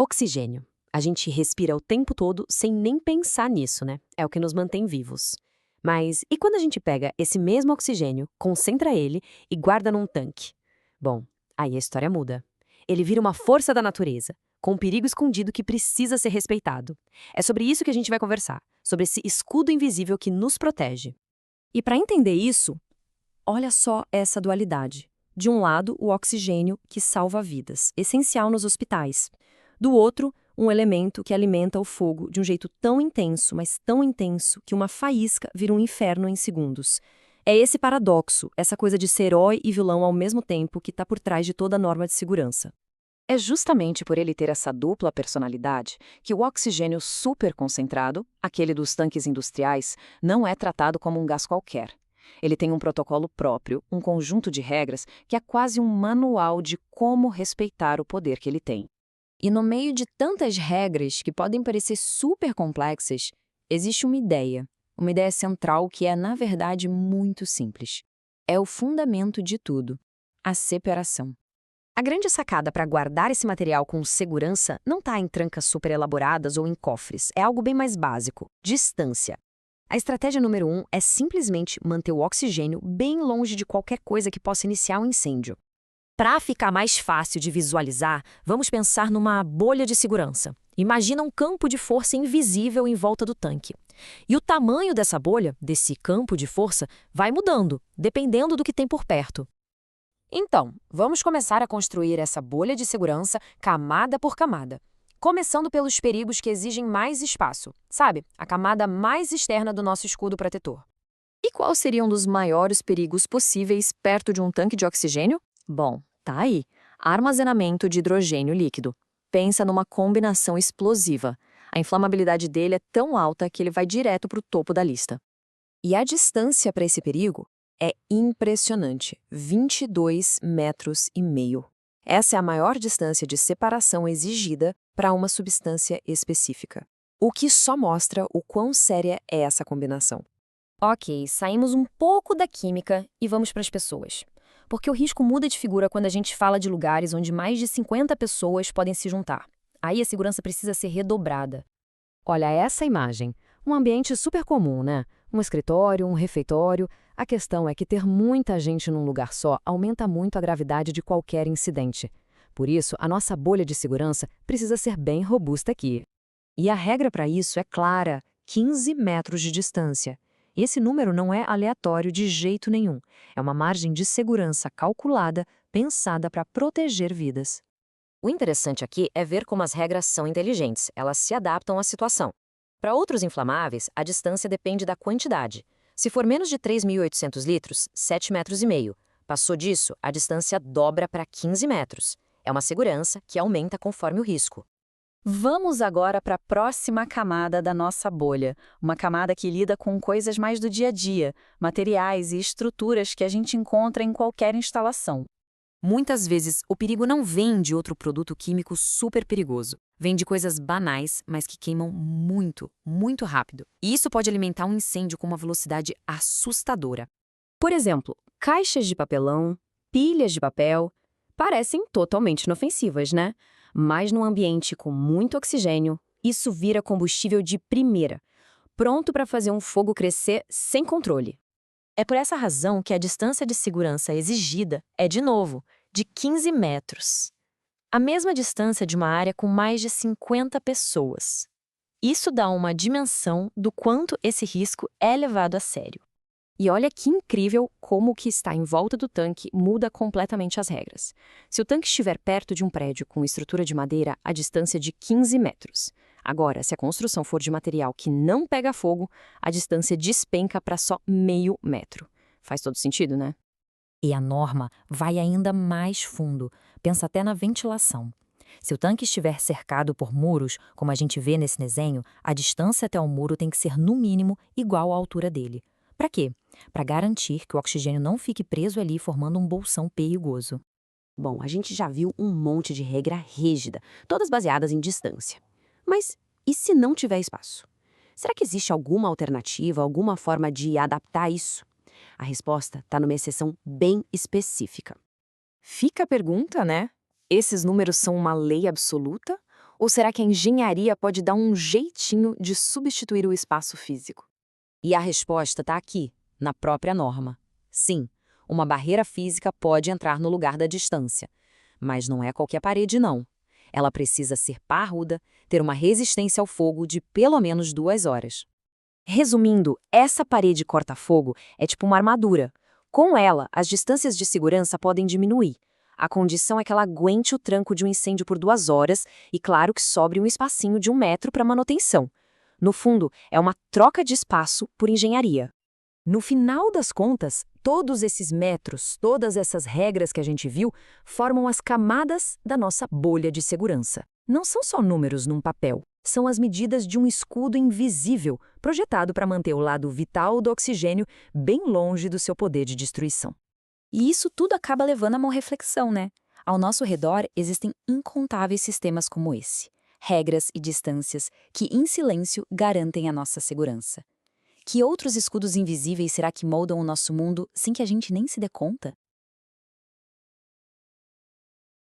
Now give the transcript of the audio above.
Oxigênio. A gente respira o tempo todo sem nem pensar nisso, né? É o que nos mantém vivos. Mas e quando a gente pega esse mesmo oxigênio, concentra ele e guarda num tanque? Bom, aí a história muda. Ele vira uma força da natureza, com um perigo escondido que precisa ser respeitado. É sobre isso que a gente vai conversar, sobre esse escudo invisível que nos protege. E para entender isso, olha só essa dualidade. De um lado, o oxigênio, que salva vidas, essencial nos hospitais. Do outro, um elemento que alimenta o fogo de um jeito tão intenso, mas tão intenso, que uma faísca vira um inferno em segundos. É esse paradoxo, essa coisa de ser herói e vilão ao mesmo tempo, que está por trás de toda a norma de segurança. É justamente por ele ter essa dupla personalidade que o oxigênio superconcentrado, aquele dos tanques industriais, não é tratado como um gás qualquer. Ele tem um protocolo próprio, um conjunto de regras que é quase um manual de como respeitar o poder que ele tem. E no meio de tantas regras que podem parecer super complexas, existe uma ideia central que é, na verdade, muito simples. É o fundamento de tudo: a separação. A grande sacada para guardar esse material com segurança não está em trancas super elaboradas ou em cofres. É algo bem mais básico: distância. A estratégia número 1 é simplesmente manter o oxigênio bem longe de qualquer coisa que possa iniciar um incêndio. Para ficar mais fácil de visualizar, vamos pensar numa bolha de segurança. Imagina um campo de força invisível em volta do tanque. E o tamanho dessa bolha, desse campo de força, vai mudando, dependendo do que tem por perto. Então, vamos começar a construir essa bolha de segurança camada por camada. Começando pelos perigos que exigem mais espaço, sabe? A camada mais externa do nosso escudo protetor. E qual seria um dos maiores perigos possíveis perto de um tanque de oxigênio? Bom, tá aí. Armazenamento de hidrogênio líquido. Pensa numa combinação explosiva. A inflamabilidade dele é tão alta que ele vai direto para o topo da lista. E a distância para esse perigo é impressionante: 22,5 metros. Essa é a maior distância de separação exigida para uma substância específica. O que só mostra o quão séria é essa combinação. Ok, saímos um pouco da química e vamos para as pessoas. Porque o risco muda de figura quando a gente fala de lugares onde mais de 50 pessoas podem se juntar. Aí a segurança precisa ser redobrada. Olha essa imagem. Um ambiente super comum, né? Um escritório, um refeitório. A questão é que ter muita gente num lugar só aumenta muito a gravidade de qualquer incidente. Por isso, a nossa bolha de segurança precisa ser bem robusta aqui. E a regra para isso é clara: 15 metros de distância. E esse número não é aleatório de jeito nenhum. É uma margem de segurança calculada, pensada para proteger vidas. O interessante aqui é ver como as regras são inteligentes, elas se adaptam à situação. Para outros inflamáveis, a distância depende da quantidade. Se for menos de 3.800 litros, 7,5 metros. Passou disso, a distância dobra para 15 metros. É uma segurança que aumenta conforme o risco. Vamos agora para a próxima camada da nossa bolha, uma camada que lida com coisas mais do dia a dia, materiais e estruturas que a gente encontra em qualquer instalação. Muitas vezes, o perigo não vem de outro produto químico super perigoso. Vem de coisas banais, mas que queimam muito, muito rápido. E isso pode alimentar um incêndio com uma velocidade assustadora. Por exemplo, caixas de papelão, pilhas de papel, parecem totalmente inofensivas, né? Mas num ambiente com muito oxigênio, isso vira combustível de primeira, pronto para fazer um fogo crescer sem controle. É por essa razão que a distância de segurança exigida é, de novo, de 15 metros. A mesma distância de uma área com mais de 50 pessoas. Isso dá uma dimensão do quanto esse risco é levado a sério. E olha que incrível como o que está em volta do tanque muda completamente as regras. Se o tanque estiver perto de um prédio com estrutura de madeira, a distância é de 15 metros. Agora, se a construção for de material que não pega fogo, a distância despenca para só meio metro. Faz todo sentido, né? E a norma vai ainda mais fundo. Pensa até na ventilação. Se o tanque estiver cercado por muros, como a gente vê nesse desenho, a distância até o muro tem que ser, no mínimo, igual à altura dele. Para quê? Para garantir que o oxigênio não fique preso ali formando um bolsão perigoso. Bom, a gente já viu um monte de regra rígida, todas baseadas em distância. Mas e se não tiver espaço? Será que existe alguma alternativa, alguma forma de adaptar isso? A resposta está numa exceção bem específica. Fica a pergunta, né? Esses números são uma lei absoluta? Ou será que a engenharia pode dar um jeitinho de substituir o espaço físico? E a resposta está aqui, na própria norma. Sim, uma barreira física pode entrar no lugar da distância. Mas não é qualquer parede, não. Ela precisa ser parruda, ter uma resistência ao fogo de pelo menos 2 horas. Resumindo, essa parede corta-fogo é tipo uma armadura. Com ela, as distâncias de segurança podem diminuir. A condição é que ela aguente o tranco de um incêndio por 2 horas e, claro, que sobre um espacinho de 1 metro para manutenção. No fundo, é uma troca de espaço por engenharia. No final das contas, todos esses metros, todas essas regras que a gente viu, formam as camadas da nossa bolha de segurança. Não são só números num papel, são as medidas de um escudo invisível, projetado para manter o lado vital do oxigênio bem longe do seu poder de destruição. E isso tudo acaba levando a uma reflexão, né? Ao nosso redor existem incontáveis sistemas como esse, regras e distâncias que, em silêncio, garantem a nossa segurança. Que outros escudos invisíveis será que moldam o nosso mundo sem que a gente nem se dê conta?